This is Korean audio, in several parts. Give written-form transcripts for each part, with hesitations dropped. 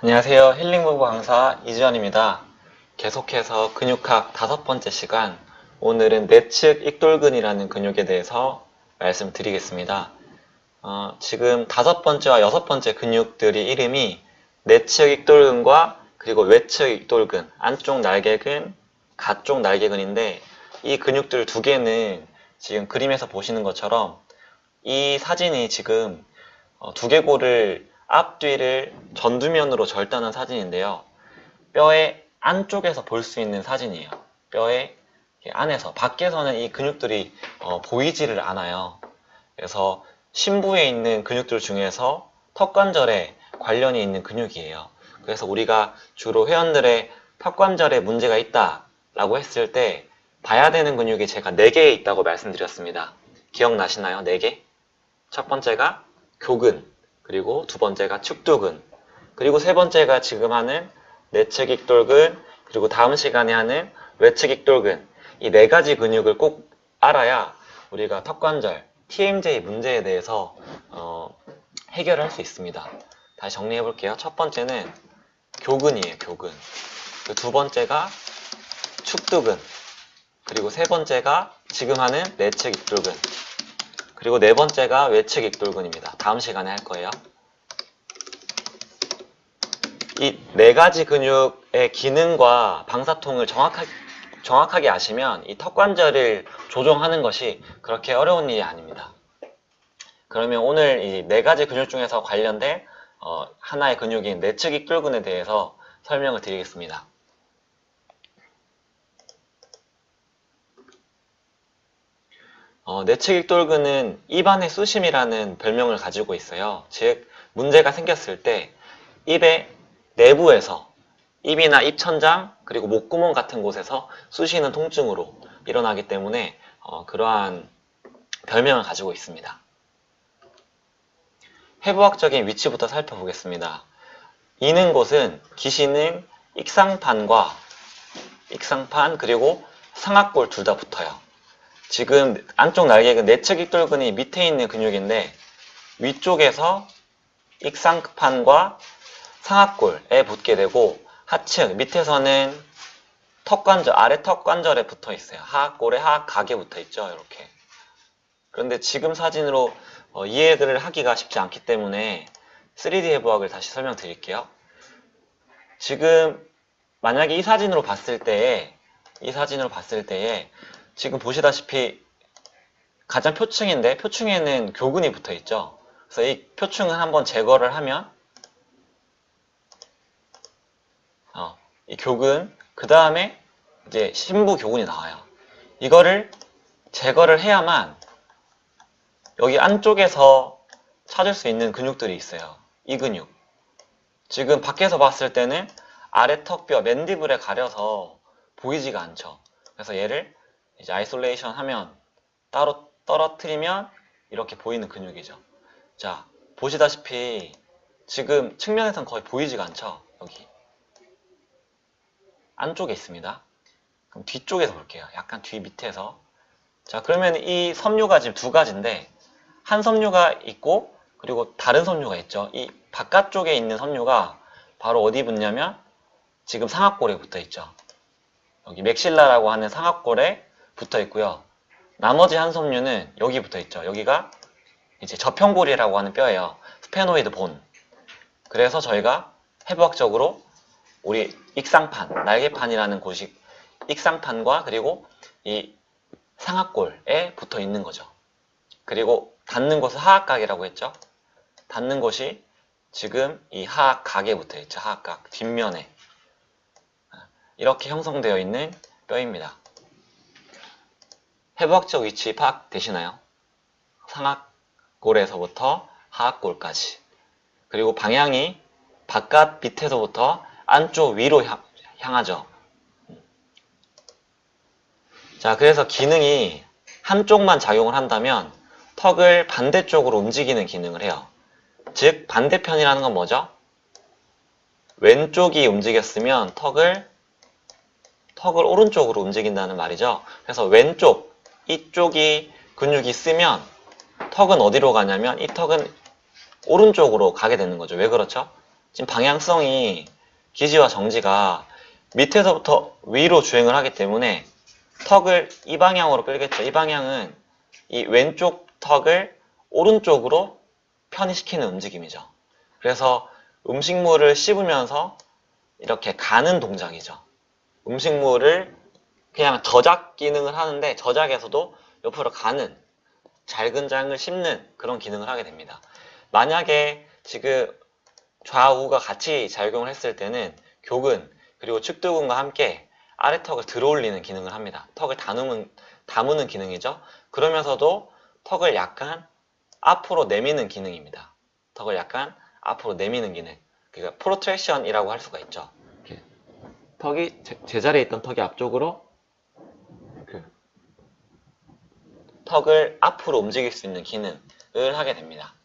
안녕하세요. 힐링부부 강사 이주연입니다. 계속해서 근육학 5번째 시간, 오늘은 내측 익돌근이라는 근육에 대해서 말씀드리겠습니다. 지금 5번째와 6번째 근육들이 이름이 내측 익돌근과 그리고 외측 익돌근, 안쪽 날개근, 가쪽 날개근인데, 이 근육들 두 개는 지금 그림에서 보시는 것처럼 이 사진이 지금 두개골을 앞뒤를 전두면으로 절단한 사진인데요. 뼈의 안쪽에서 볼 수 있는 사진이에요. 뼈의 안에서, 밖에서는 이 근육들이 보이지를 않아요. 그래서 심부에 있는 근육들 중에서 턱관절에 관련이 있는 근육이에요. 그래서 우리가 주로 회원들의 턱관절에 문제가 있다라고 했을 때 봐야 되는 근육이 제가 4개 있다고 말씀드렸습니다. 기억나시나요? 4개? 첫 번째가 교근, 그리고 두 번째가 축두근, 그리고 세 번째가 지금 하는 내측익돌근, 그리고 다음 시간에 하는 외측익돌근. 이 4가지 근육을 꼭 알아야 우리가 턱관절, TMJ 문제에 대해서 해결할 수 있습니다. 다시 정리해 볼게요. 첫 번째는 교근이에요. 교근. 그리고 두 번째가 축두근, 그리고 세 번째가 지금 하는 내측익돌근, 그리고 네 번째가 외측 익돌근입니다. 다음 시간에 할 거예요. 이 4가지 근육의 기능과 방사통을 정확하게 아시면 이 턱관절을 조정하는 것이 그렇게 어려운 일이 아닙니다. 그러면 오늘 이 4가지 근육 중에서 관련된 하나의 근육인 내측 익돌근에 대해서 설명을 드리겠습니다. 내측익돌근은 입안의 수심이라는 별명을 가지고 있어요. 즉, 문제가 생겼을 때 입의 내부에서, 입이나 입천장 그리고 목구멍 같은 곳에서 쑤시는 통증으로 일어나기 때문에 그러한 별명을 가지고 있습니다. 해부학적인 위치부터 살펴보겠습니다. 이는 곳은 기시는 익상판 그리고 상악골 둘 다 붙어요. 지금 안쪽 날개근 내측 익돌근이 밑에 있는 근육인데, 위쪽에서 익상판과 상악골에 붙게 되고, 하측 밑에서는 턱관절, 아래 턱관절에 붙어 있어요. 하악골에 하악각에 붙어 있죠. 이렇게. 그런데 지금 사진으로 이해를 하기가 쉽지 않기 때문에 3D 해부학을 다시 설명드릴게요. 지금 만약에 이 사진으로 봤을 때에 지금 보시다시피 가장 표층인데, 표층에는 교근이 붙어 있죠. 그래서 이 표층을 한번 제거를 하면 이 교근, 그 다음에 이제 심부 교근이 나와요. 이거를 제거를 해야만 여기 안쪽에서 찾을 수 있는 근육들이 있어요. 이 근육. 지금 밖에서 봤을 때는 아래 턱뼈, 맨디블에 가려서 보이지가 않죠. 그래서 얘를 이제 아이솔레이션 하면, 따로 떨어뜨리면 이렇게 보이는 근육이죠. 자, 보시다시피 지금 측면에선 거의 보이지가 않죠. 여기 안쪽에 있습니다. 그럼 뒤쪽에서 볼게요. 약간 뒤 밑에서. 자, 그러면 이 섬유가 지금 2가지인데, 한 섬유가 있고 그리고 다른 섬유가 있죠. 이 바깥쪽에 있는 섬유가 바로 어디 붙냐면 지금 상악골에 붙어 있죠. 여기 맥실라라고 하는 상악골에 붙어 있고요. 나머지 한 섬유는 여기 붙어 있죠. 여기가 이제 저평골이라고 하는 뼈예요. 스페노이드 본. 그래서 저희가 해부학적으로 우리 익상판, 날개판이라는 곳이 익상판과 그리고 이 상악골에 붙어 있는 거죠. 그리고 닿는 곳을 하악각이라고 했죠. 닿는 곳이 지금 이 하악각에 붙어 있죠. 하악각 뒷면에 이렇게 형성되어 있는 뼈입니다. 해부학적 위치 파악되시나요? 상악골에서부터 하악골까지. 그리고 방향이 바깥 밑에서부터 안쪽 위로 향하죠. 자, 그래서 기능이 한쪽만 작용을 한다면 턱을 반대쪽으로 움직이는 기능을 해요. 즉, 반대편이라는 건 뭐죠? 왼쪽이 움직였으면 턱을 오른쪽으로 움직인다는 말이죠. 그래서 왼쪽, 이쪽이 근육이 쓰면 턱은 어디로 가냐면 이 턱은 오른쪽으로 가게 되는 거죠. 왜 그렇죠? 지금 방향성이 기지와 정지가 밑에서부터 위로 주행을 하기 때문에 턱을 이 방향으로 끌겠죠. 이 방향은 이 왼쪽 턱을 오른쪽으로 편의시키는 움직임이죠. 그래서 음식물을 씹으면서 이렇게 가는 동작이죠. 음식물을 그냥 저작 기능을 하는데 저작에서도 옆으로 가는, 잘근 장을 씹는 그런 기능을 하게 됩니다. 만약에 지금 좌우가 같이 작용을 했을 때는 교근 그리고 측두근과 함께 아래턱을 들어올리는 기능을 합니다. 턱을 다무는 기능이죠. 그러면서도 턱을 약간 앞으로 내미는 기능입니다. 턱을 약간 앞으로 내미는 기능. 그러니까 프로트랙션이라고 할 수가 있죠. 이렇게 턱이 제자리에 있던 턱이 앞쪽으로 턱을 앞으로 움직일 수 있는 기능을 하게 됩니다.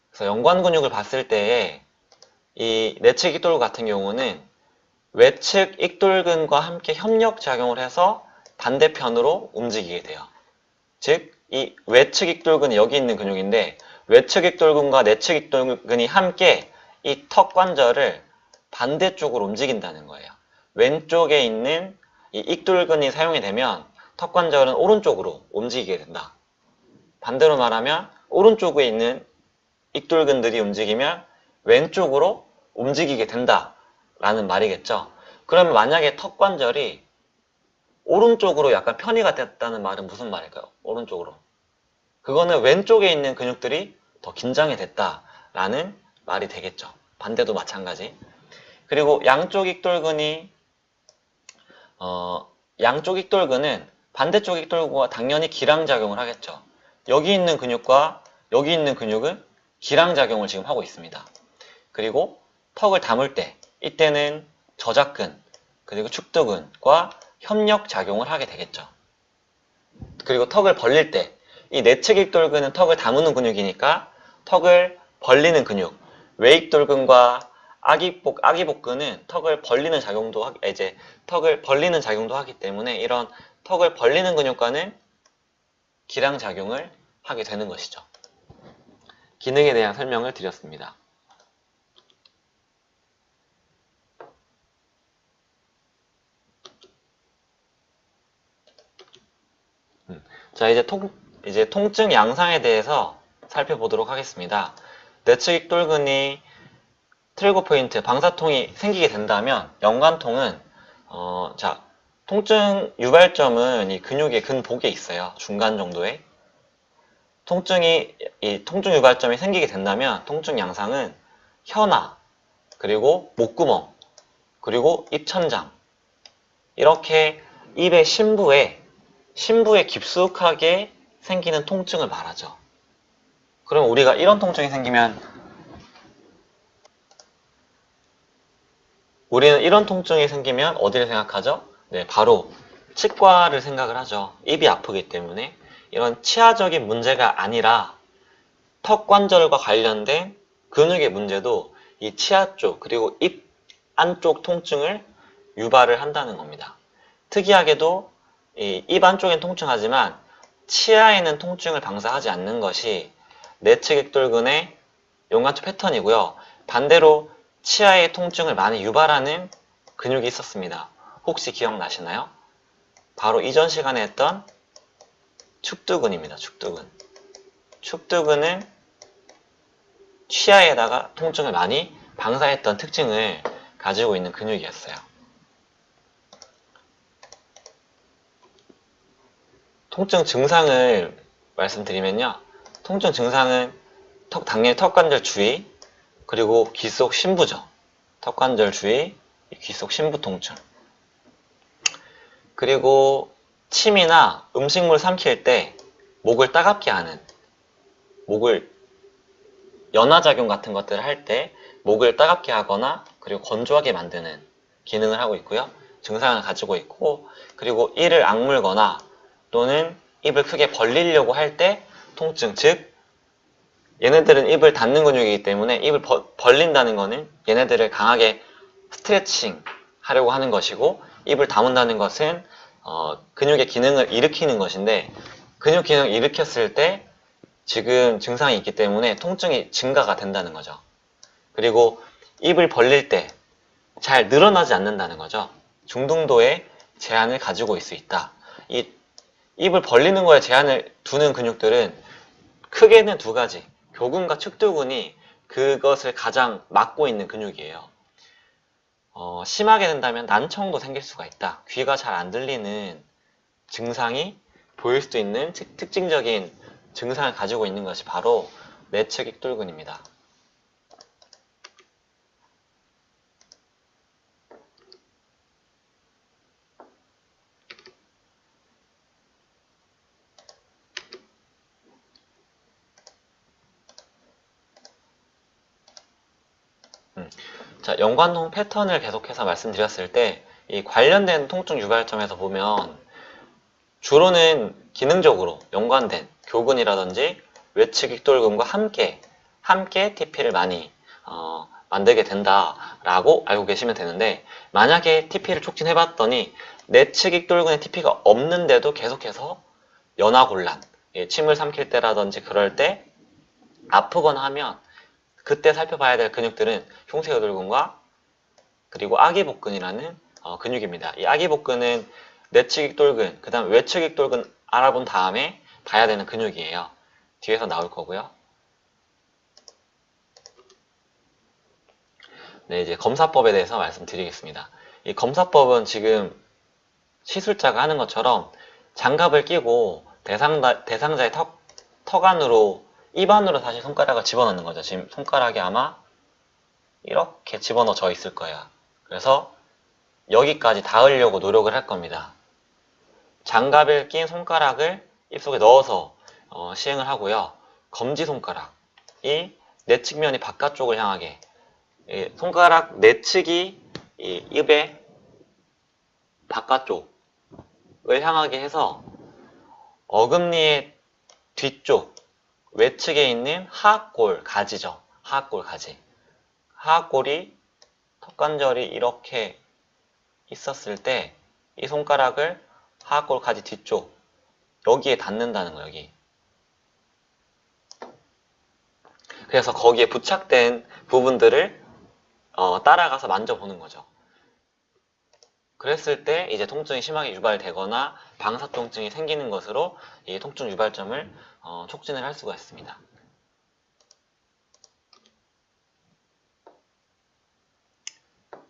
그래서 연관 근육을 봤을 때 이 내측 익돌근 같은 경우는 외측 익돌근과 함께 협력 작용을 해서 반대편으로 움직이게 돼요. 즉, 이 외측 익돌근이 여기 있는 근육인데 외측 익돌근과 내측 익돌근이 함께 이 턱 관절을 반대쪽으로 움직인다는 거예요. 왼쪽에 있는 이 익돌근이 사용이 되면 턱 관절은 오른쪽으로 움직이게 된다. 반대로 말하면 오른쪽에 있는 익돌근들이 움직이면 왼쪽으로 움직이게 된다 라는 말이겠죠. 그러면 만약에 턱 관절이 오른쪽으로 약간 편의가 됐다는 말은 무슨 말일까요? 오른쪽으로. 그거는 왼쪽에 있는 근육들이 더 긴장이 됐다 라는 말이 되겠죠. 반대도 마찬가지. 그리고 양쪽 익돌근은 반대쪽 익돌근과 당연히 기랑작용을 하겠죠. 여기 있는 근육과 여기 있는 근육은 기랑작용을 지금 하고 있습니다. 그리고 턱을 담을 때 이때는 저작근 그리고 축두근과 협력작용을 하게 되겠죠. 그리고 턱을 벌릴 때 이 내측 익돌근은 턱을 다무는 근육이니까 턱을 벌리는 근육, 외익돌근과 아기복근은 턱을 벌리는 작용도 하기 때문에 이런 턱을 벌리는 근육과는 기랑작용을 하게 되는 것이죠. 기능에 대한 설명을 드렸습니다. 자, 이제 통증 양상에 대해서 살펴보도록 하겠습니다. 내측 익돌근이 트리거 포인트, 방사통이 생기게 된다면 연관통은 통증 유발점은 이 근육의 근복에 있어요. 중간 정도에. 이 통증 유발점이 생기게 된다면 통증 양상은 혀나, 그리고 목구멍, 그리고 입천장 이렇게 입의 심부에 깊숙하게 생기는 통증을 말하죠. 그럼 우리가 이런 통증이 생기면 우리는 이런 통증이 생기면 어디를 생각하죠? 네, 바로 치과를 생각을 하죠. 입이 아프기 때문에 이런 치아적인 문제가 아니라 턱 관절과 관련된 근육의 문제도 이 치아 쪽 그리고 입 안쪽 통증을 유발을 한다는 겁니다. 특이하게도 이 입 안쪽엔 통증하지만 치아에는 통증을 방사하지 않는 것이 내측 익돌근의 연관투 패턴이고요. 반대로 치아의 통증을 많이 유발하는 근육이 있었습니다. 혹시 기억나시나요? 바로 이전 시간에 했던 축두근입니다. 축두근. 축두근은 치아에다가 통증을 많이 방사했던 특징을 가지고 있는 근육이었어요. 통증 증상을 말씀드리면요. 통증 증상은 당연히 턱관절 주위, 그리고 귀 속 심부죠. 턱관절 주위, 귀 속 심부 통증. 그리고 침이나 음식물 삼킬 때 목을 따갑게 하는, 목을 연화작용 같은 것들을 할 때 목을 따갑게 하거나 그리고 건조하게 만드는 기능을 하고 있고요. 증상을 가지고 있고, 그리고 이를 악물거나 또는 입을 크게 벌리려고 할 때 통증, 즉 얘네들은 입을 닫는 근육이기 때문에 입을 벌린다는 것은 얘네들을 강하게 스트레칭 하려고 하는 것이고, 입을 다문다는 것은 근육의 기능을 일으키는 것인데, 근육 기능을 일으켰을 때 지금 증상이 있기 때문에 통증이 증가가 된다는 거죠. 그리고 입을 벌릴 때 잘 늘어나지 않는다는 거죠. 중등도의 제한을 가지고 있을 수 있다. 이 입을 벌리는 거에 제한을 두는 근육들은 크게는 두 가지. 교근과 측두근이 그것을 가장 막고 있는 근육이에요. 심하게 된다면 난청도 생길 수가 있다. 귀가 잘 안 들리는 증상이 보일 수도 있는 특징적인 증상을 가지고 있는 것이 바로 내측 익돌근입니다. 자, 연관통 패턴을 계속해서 말씀드렸을 때 이 관련된 통증 유발점에서 보면 주로는 기능적으로 연관된 교근이라든지 외측 익돌근과 함께 TP를 많이 만들게 된다라고 알고 계시면 되는데, 만약에 TP를 촉진해봤더니 내측 익돌근에 TP가 없는데도 계속해서 연화곤란, 침을 삼킬 때라든지 그럴 때 아프거나 하면 그때 살펴봐야 될 근육들은 흉쇄요돌근과 그리고 아기복근이라는 근육입니다. 이 아기복근은 내측 익돌근, 그 다음 외측 익돌근 알아본 다음에 봐야 되는 근육이에요. 뒤에서 나올 거고요. 네, 이제 검사법에 대해서 말씀드리겠습니다. 이 검사법은 지금 시술자가 하는 것처럼 장갑을 끼고 대상자의 턱 안으로, 입 안으로 다시 손가락을 집어넣는 거죠. 지금 손가락이 아마 이렇게 집어넣어져 있을 거예요. 그래서 여기까지 닿으려고 노력을 할 겁니다. 장갑을 낀 손가락을 입속에 넣어서 시행을 하고요. 검지손가락이 내측면이 바깥쪽을 향하게, 손가락 내측이 이 입의 바깥쪽을 향하게 해서 어금니의 뒤쪽 외측에 있는 하악골 가지죠. 하악골 가지. 하악골이 턱관절이 이렇게 있었을 때 이 손가락을 하악골 가지 뒤쪽 여기에 닿는다는 거예요. 여기. 그래서 거기에 부착된 부분들을 따라가서 만져보는 거죠. 그랬을 때 이제 통증이 심하게 유발되거나 방사통증이 생기는 것으로 이 통증 유발점을 촉진을 할 수가 있습니다.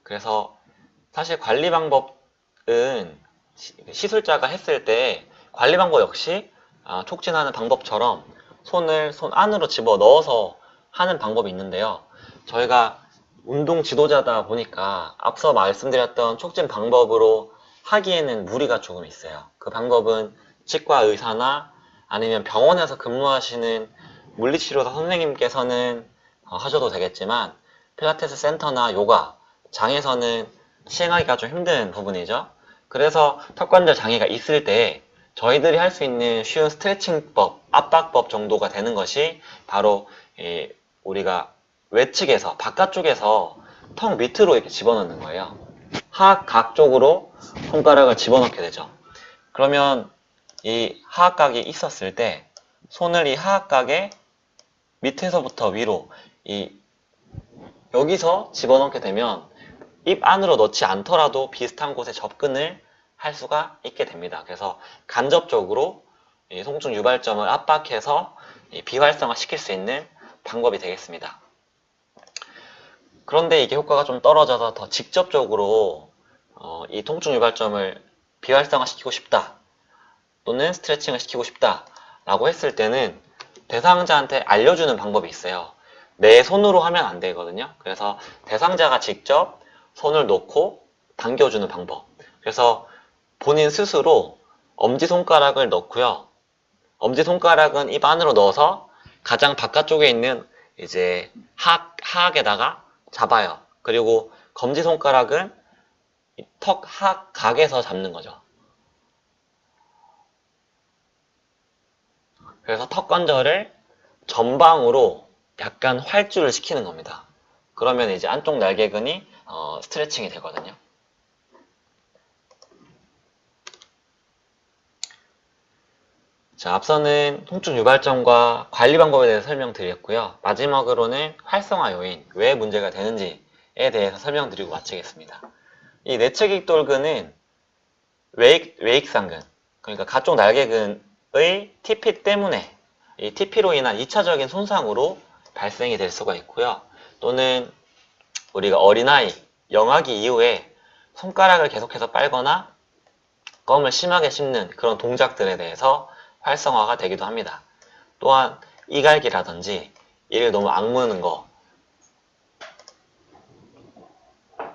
그래서 사실 관리 방법은 시술자가 했을 때 관리 방법 역시 촉진하는 방법처럼 손 안으로 집어 넣어서 하는 방법이 있는데요. 저희가 운동 지도자다 보니까 앞서 말씀드렸던 촉진 방법으로 하기에는 무리가 조금 있어요. 그 방법은 치과 의사나 아니면 병원에서 근무하시는 물리치료사 선생님께서는 하셔도 되겠지만, 필라테스 센터나 요가 장에서는 시행하기가 좀 힘든 부분이죠. 그래서 턱관절 장애가 있을 때 저희들이 할 수 있는 쉬운 스트레칭법, 압박법 정도가 되는 것이 바로 우리가 외측에서, 바깥쪽에서 턱 밑으로 이렇게 집어넣는 거예요. 하악각 쪽으로 손가락을 집어넣게 되죠. 그러면 이 하악각이 있었을 때 손을 이 하악각의 밑에서부터 위로 여기서 집어넣게 되면 입 안으로 넣지 않더라도 비슷한 곳에 접근을 할 수가 있게 됩니다. 그래서 간접적으로 통증 유발점을 압박해서 비활성화 시킬 수 있는 방법이 되겠습니다. 그런데 이게 효과가 좀 떨어져서 더 직접적으로 이 통증 유발점을 비활성화 시키고 싶다, 또는 스트레칭을 시키고 싶다 라고 했을 때는 대상자한테 알려주는 방법이 있어요. 내 손으로 하면 안 되거든요. 그래서 대상자가 직접 손을 놓고 당겨주는 방법. 그래서 본인 스스로 엄지손가락을 넣고요. 엄지손가락은 입 안으로 넣어서 가장 바깥쪽에 있는 이제 하악에다가 잡아요. 그리고 검지손가락은 턱 하악각에서 잡는 거죠. 그래서 턱관절을 전방으로 약간 활주를 시키는 겁니다. 그러면 이제 안쪽 날개근이 스트레칭이 되거든요. 자, 앞서는 통증 유발점과 관리 방법에 대해서 설명드렸고요. 마지막으로는 활성화 요인, 왜 문제가 되는지에 대해서 설명드리고 마치겠습니다. 이 내측익돌근은 외익상근, 그러니까 가쪽 날개근의 TP 때문에 이 TP로 인한 2차적인 손상으로 발생이 될 수가 있고요. 또는 우리가 어린아이, 영아기 이후에 손가락을 계속해서 빨거나 껌을 심하게 씹는 그런 동작들에 대해서 활성화가 되기도 합니다. 또한 이갈기라든지 이를 너무 악무는 거,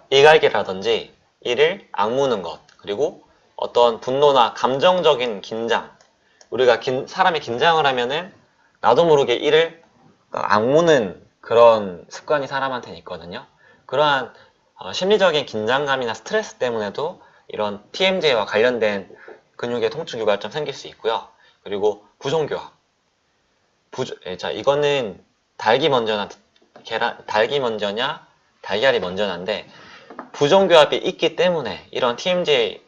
이갈기라든지 이를 악무는 것, 그리고 어떤 분노나 감정적인 긴장, 우리가 사람이 긴장을 하면은 나도 모르게 이를 악무는 그런 습관이 사람한테는 있거든요. 그러한 심리적인 긴장감이나 스트레스 때문에도 이런 TMJ와 관련된 근육의 통증 유발점 생길 수 있고요. 그리고 부종교합. 자, 이거는 닭이 먼저냐 달걀이 먼저냐인데 부종교합이 있기 때문에 이런 TMJ의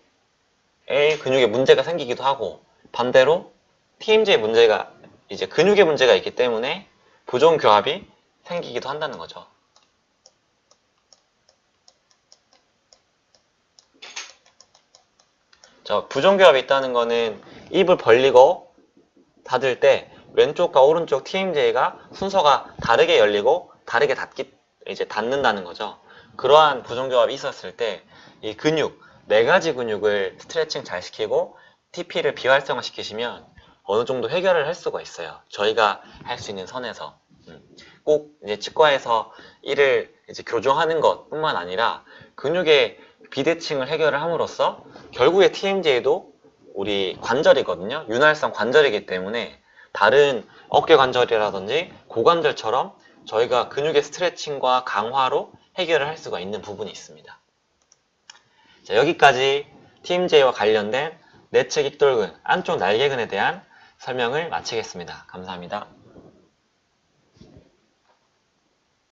근육에 문제가 생기기도 하고, 반대로 TMJ 문제가 이제 근육에 문제가 있기 때문에 부종교합이 생기기도 한다는 거죠. 자, 부종교합이 있다는 거는 입을 벌리고 닫을 때 왼쪽과 오른쪽 TMJ가 순서가 다르게 열리고 다르게 닫는다는 거죠. 그러한 부종교합이 있었을 때 이 근육, 4가지 근육을 스트레칭 잘 시키고 TP를 비활성화 시키시면 어느 정도 해결을 할 수가 있어요. 저희가 할 수 있는 선에서. 꼭 이제 치과에서 이를 이제 교정하는 것뿐만 아니라 근육의 비대칭을 해결을 함으로써 결국에 TMJ도 우리 관절이거든요. 윤활성 관절이기 때문에 다른 어깨 관절이라든지 고관절처럼 저희가 근육의 스트레칭과 강화로 해결을 할 수가 있는 부분이 있습니다. 자, 여기까지 TMJ와 관련된 내측 익돌근, 안쪽 날개근에 대한 설명을 마치겠습니다. 감사합니다.